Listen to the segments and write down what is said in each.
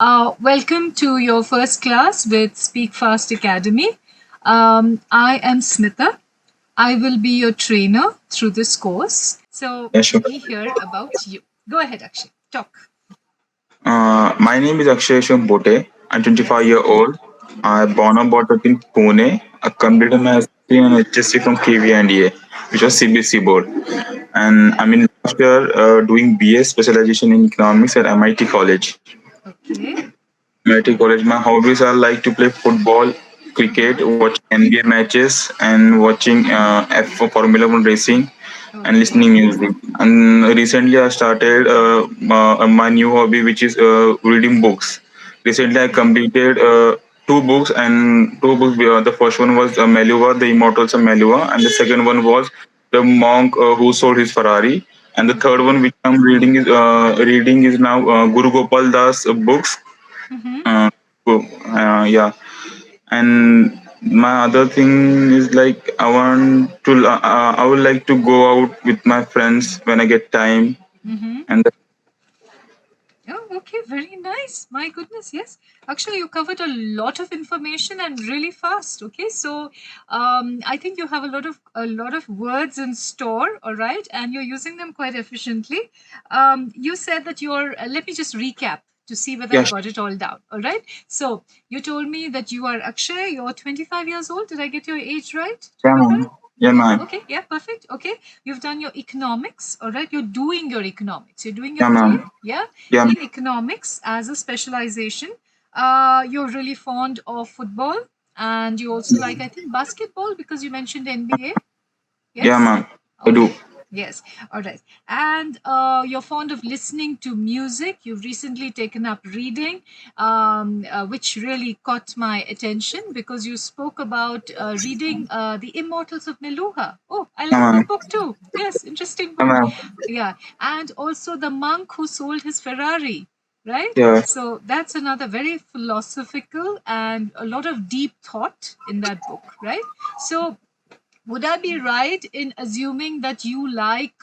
Welcome to your first class with Speakfast Academy. I am Smita. I will be your trainer through this course. So Yeah, sure. let me hear about you. Go ahead, Akshay. Talk. My name is Akshay Bote. I'm 25-year-old. I'm born and brought up in Pune. I completed my SSC and HSC from KVNDA, which was CBSE board. And I'm in last year doing BA specialization in economics at MIT College. Okay. MIT College. My hobbies are like to play football, cricket, watch NBA matches, and watching F Formula One racing and Okay. listening music. And recently, I started my new hobby, which is reading books. Recently, I Okay. completed two books, and two books. The first one was Melua, The Immortals of Melua, and the second one was The Monk Who Sold His Ferrari. And the third one, Okay. which I'm reading is now Guru Gopal Das books. Mm-hmm. Uh, yeah, and my other thing is like I would like to go out with my friends when I get time. Mm-hmm. And Oh, okay, very nice. My goodness, yes. Actually, you covered a lot of information and really fast. Okay, so I think you have a lot of words in store. All right, and you're using them quite efficiently. You said that you're. Let me just recap to see whether I yeah, got it all down. All right. So you told me that you are Akshay. You're 25 years old. Did I get your age right? yeah, 25. man. Yeah, Yeah, man. okay, yeah, perfect. Okay, you've done your economics, all right? You're doing your economics. You're doing your Yeah, BA, man. yeah, Yeah, in economics as a specialization. You're really fond of football and you also like, I think, basketball because you mentioned NBA. yeah, Yes? man. I do. Okay. Yes. All right. And you're fond of listening to music. You've recently taken up reading, which really caught my attention because you spoke about reading The Immortals of Meluha. Oh, I Yeah, like that man. book too. Yes, interesting Yeah, book. man. Yeah. And also The Monk Who Sold His Ferrari. Right? Yeah, So that's another very philosophical and a lot of deep thought in that book, right? So would I be right in assuming that you like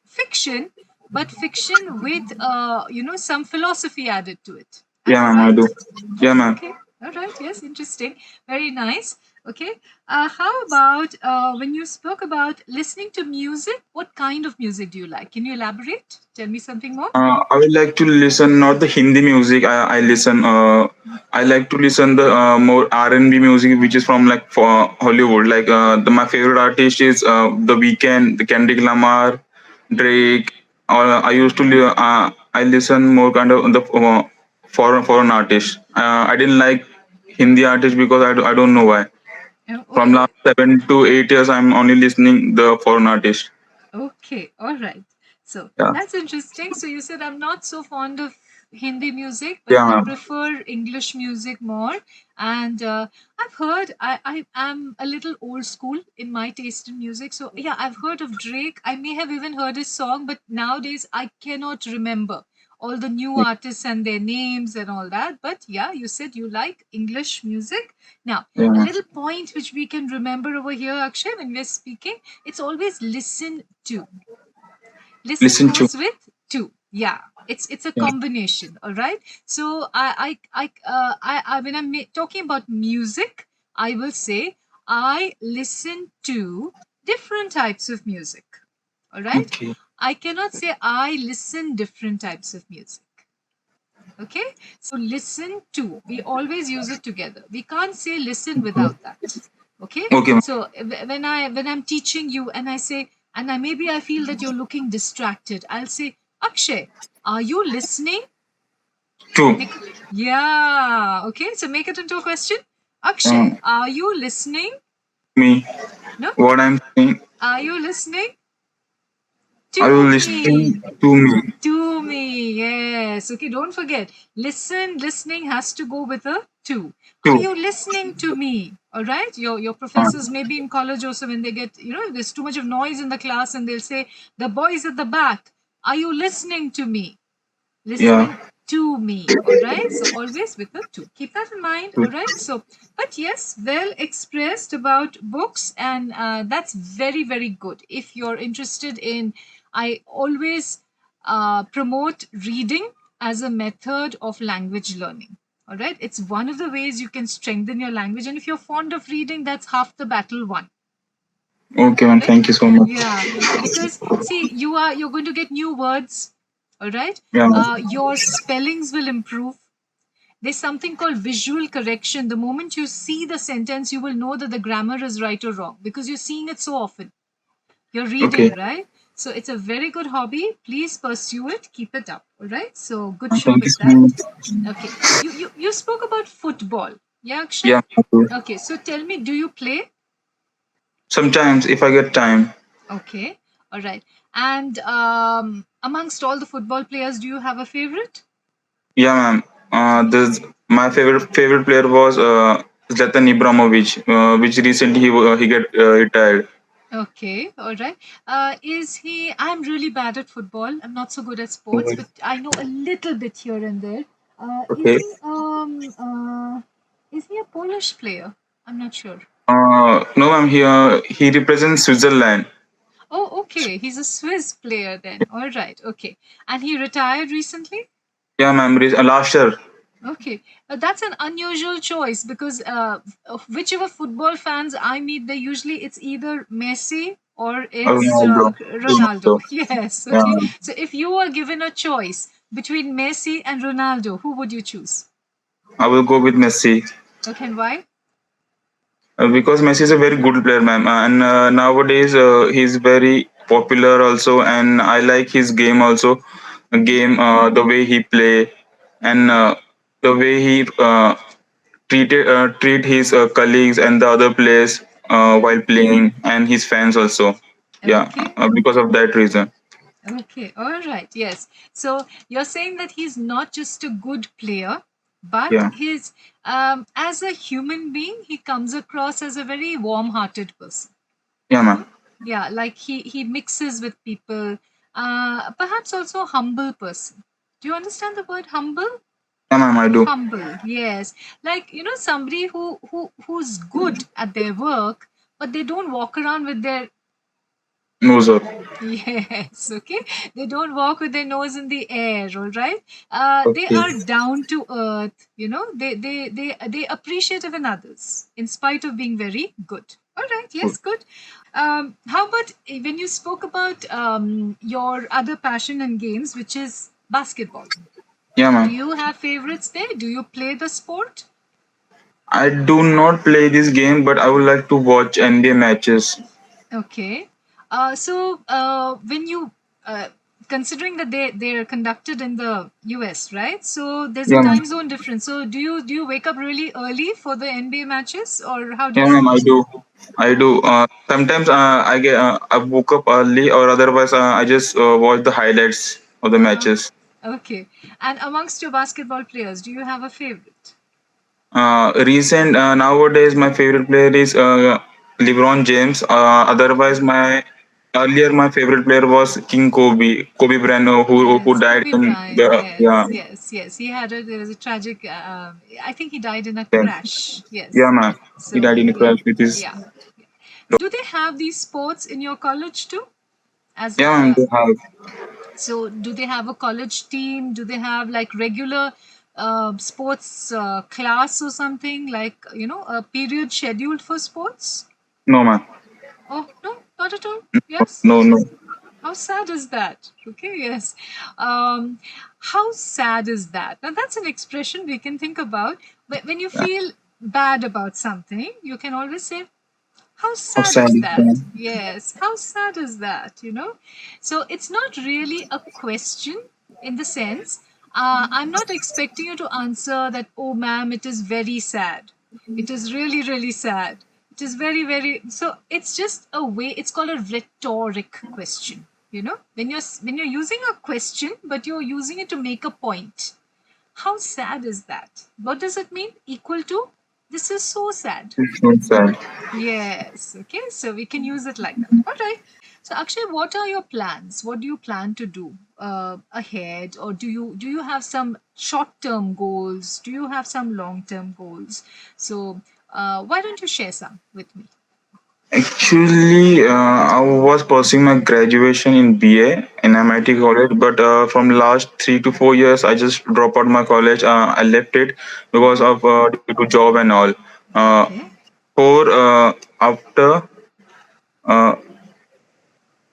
fiction, but fiction with some philosophy added to it? Am yeah, I man. I do. right? Yeah, man. Okay. All right. Yes. Interesting. Very nice. Okay. How about when you spoke about listening to music? What kind of music do you like? Can you elaborate? Tell me something more. I would like to listen not the Hindi music. I listen. I like to listen the more R&B music, which is from like for Hollywood. Like my favorite artist is The Weeknd, the Kendrick Lamar, Drake. Or I used to I listen more kind of the foreign artists. I didn't like Hindi artists because I don't know why. Oh, From okay. last 7 to 8 years, I'm only listening the foreign artists. Okay, all right. So Yeah, that's interesting. So you said I'm not so fond of Hindi music, but yeah, I ma'am. prefer English music more. And I've heard I am a little old school in my taste in music. So yeah, I've heard of Drake. I may have even heard his song, but nowadays I cannot remember all the new artists and their names and all that. But yeah, you said you like English music. Now, Yeah, a ma'am. little point which we can remember over here, Akshay, when we're speaking, it's always listen to. Listen Listen to. goes with to. Yeah, it's a Yeah. combination. All right. So when I'm talking about music, I will say I listen to different types of music. All right. Okay. I cannot say I listen different types of music. Okay. So listen to. We always use it together. We can't say listen without that. Okay. Okay, ma'am. So when I'm teaching you and I say and I maybe I feel that you're looking distracted, I'll say, Akshay, are you listening? True. Yeah. Okay. So make it into a question. Akshay, Um, are you listening? me. No. What I'm saying. Are you listening Are you to me? listening to me? To me, yes. Okay, don't forget. Listening has to go with a to. Are True. you listening to me? All right. Your Uh, professors maybe in college also when they get, there's too much of noise in the class and they'll say, the boys at the back, are you listening to me? yeah. Listening to me. All right. So always with the to. Keep that in mind. All right. So, but yes, well expressed about books, and that's very, very good. If you're interested in, I always promote reading. as a method of language learning. All right, it's one of the ways you can strengthen your language, and if you're fond of reading, that's half the battle won. Okay, All man. right, Thank you so much. yeah, because see, you're going to get new words. All right, Yeah, man. your spellings will improve. There's something called visual correction. The moment you see the sentence, you will know that the grammar is right or wrong because you're seeing it so often. You're Okay. reading, right? So it's a very good hobby. Please pursue it. Keep it up. All right. So good show Thank you with so that. much. Okay. You spoke about football. Yeah, Akshay? Yeah. Okay. Okay. So tell me, do you play? Sometimes if I get time. Okay. All right. And amongst all the football players, do you have a favorite? Yeah, ma'am. This my favorite player was Zlatan Ibrahimovic, which recently he get retired. Okay, all right. Is he? I'm really bad at football. I'm not so good at sports, Okay. but I know a little bit here and there. Okay. Is he a Polish player? I'm not sure. No, ma'am. He represents Switzerland. Oh, okay. He's a Swiss player then. All right. Okay. And he retired recently? Yeah, ma'am. Last year. Okay, that's an unusual choice because whichever football fans I meet, they usually it's either Messi or it's Ronaldo. Ronaldo. Yes, Yeah, okay. So if you were given a choice between Messi and Ronaldo, who would you choose? I will go with Messi. Okay, and why? Because Messi is a very good player, ma'am, and nowadays he's very popular also, and I like his game also. Game, the way he play, and the way he treat his colleagues and the other players while playing, and his fans also. Yeah, Okay, because of that reason. okay, all right, yes. So you're saying that he's not just a good player, but Yeah, his as a human being, he comes across as a very warm-hearted person. yeah, ma'am. Yeah, like he mixes with people. Perhaps also a humble person. Do you understand the word humble? Yeah, ma'am. I do. Humble, yes. Like somebody who's good at their work, but they don't walk around with their No, sir. yes, okay. They don't walk with their nose in the air, all right. They Okay. are down to earth. They appreciative in others in spite of being very good. All right, yes, good. How about when you spoke about your other passion and games, which is basketball? Yeah, Do ma'am. you have favorites there? Do you play the sport? I do not play this game, but I would like to watch NBA matches. Okay. When you considering that they're conducted in the US, right? So there's a Yeah, ma'am. time zone difference. So do you wake up really early for the NBA matches, or how do Yeah, you ma'am. do I it? do. I do. Sometimes I woke up early, or otherwise I just watch the highlights of the Uh, matches. okay. And amongst your basketball players, do you have a favorite? Recent nowadays, my favorite player is LeBron James. Otherwise, my favorite player was King Kobe Bryant, who Yes, died Kobe in Bryant. the Yes, yes, yes. There was a tragic. I think he died in a yeah, crash. yeah, Yes. man. He died So in a yeah, crash with his. yeah. Do they have these sports in your college too? As Yeah, man. They have. so, do they have a college team? Do they have like regular sports class or something like a period scheduled for sports? No, man. Oh no, not at all. No, Yes. no, no. How sad is that? Okay, yes. Um, how sad is that? Now, that's an expression we can think about. But when you Yeah. feel bad about something, you can always say, how How sad sad is is that? that? Yes, how sad is that? So it's not really a question in the sense, I'm not expecting you to answer that, oh, ma'am, it is very sad. It is really, really sad. It is very, very. So it's just a way, it's called a rhetoric question. When you're using a question, but you're using it to make a point. How sad is that? What does it mean? Equal to, this is so sad. It's so sad. Yes. Okay. So we can use it like that. All right. So Akshay, what are your plans? What do you plan to do ahead, or do you have some short-term goals? Do you have some long-term goals? So why don't you share some with me? Actually, I was pursuing my graduation in BA in MIT college, but from last 3 to 4 years, I just dropped out my college. I left it because of due to job and all. Uh, Okay. for after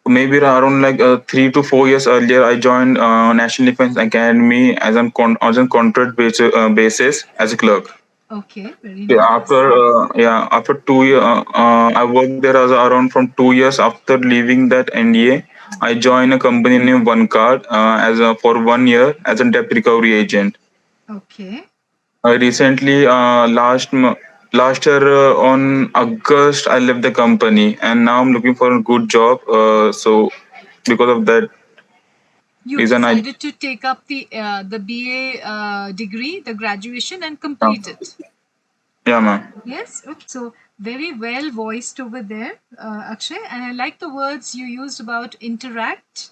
maybe around like 3 to 4 years earlier, I joined National Defense Academy as a contract basis as a clerk. Okay. Very Yeah, nice. after 2 year, I worked there as around from 2 years after leaving that NDA. I joined a company named One Card as for 1 year as a debt recovery agent. Okay. Recently, last year on August, I left the company, and now I'm looking for a good job. So because of that You reason, I decided to take up the BA degree, the graduation, and yeah, complete it. yeah, man, Yes. Okay. So very well voiced over there, Akshay. And I like the words you used about interact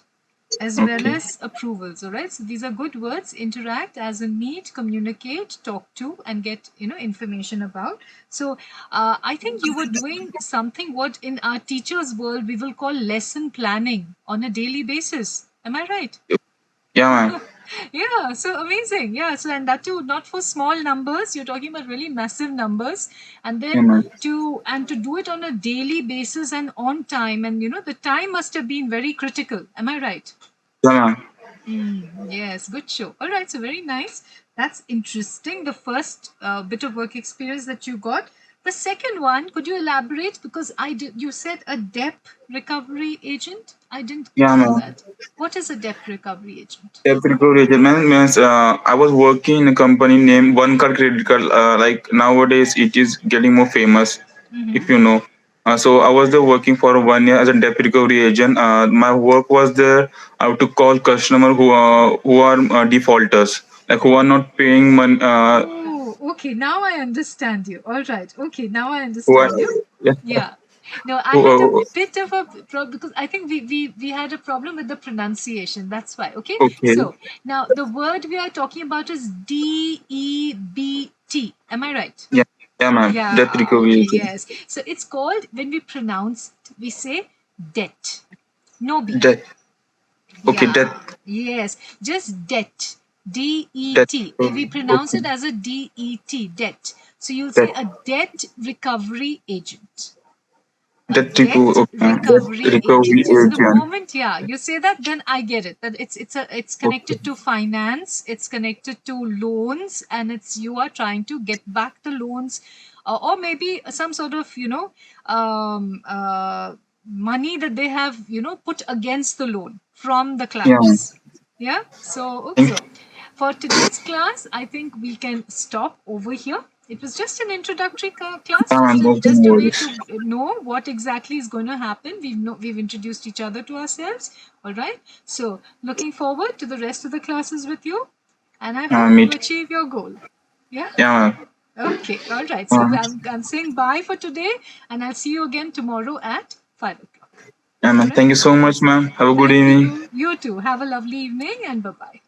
as well okay, as approvals. All right. So these are good words. Interact as in meet, communicate, talk to, and get information about. So I think you were doing something what in our teachers' world we will call lesson planning on a daily basis. Am I right? yeah, man, Yeah, so amazing. Yeah, so and that too not for small numbers. You're talking about really massive numbers, and yeah, then man, to do it on a daily basis and on time, and the time must have been very critical. Am I right? yeah, man. Yes, good show. All right, so very nice. That's interesting. The first bit of work experience that you got. The second one, could you elaborate? Because I did. You said a debt recovery agent. I didn't Yeah, hear man. that. What is a debt recovery agent? Typical agent means I was working in a company named One Card Credit Card. Like nowadays, it is getting more famous, if Mm-hmm. you know. So I was there working for 1 year as a debt recovery agent. My work was there. I have to call customer who are defaulters, like who are not paying money. Oh, okay. Now I understand you. All right. Okay. Now I Who are understand you. yeah, Yeah. No, I who, had a bit of a problem because I think we had a problem with the pronunciation. That's why. Okay. okay, So now the word we are talking about is DEBT. Am I right? yeah, yeah, ma'am. Debt Yeah. recovery Okay. agent. Yes. So it's called when we pronounce it, we say debt. No B. Debt. Okay, Yeah. debt. Yes. Just debt. D E Debt. T. We pronounce Okay, it as a DET, debt. So you'll say debt. a debt recovery agent. A Debt debt debt recovery recovery agent. So the agent. moment, yeah, you say that, then I get it. That it's Okay. connected to finance, it's connected to loans, and it's you are trying to get back the loans, or maybe some sort of money that they have put against the loan from the Yeah, clients. Yeah. So okay. thank So for today's class, I think we can stop over here. It was just an introductory class, and nothing just a more. way to know what exactly is going to happen. We've introduced each other to ourselves. All right. So looking forward to the rest of the classes with you, and I hope you Meet. achieve your goal. Yeah. Yeah, Okay. All right. So uh, I'm saying bye for today, and I'll see you again tomorrow at 5 o'clock. yeah, All man. right. Thank you so much, ma'am. Have a good Thank evening. you. You too. Have a lovely evening, and bye bye.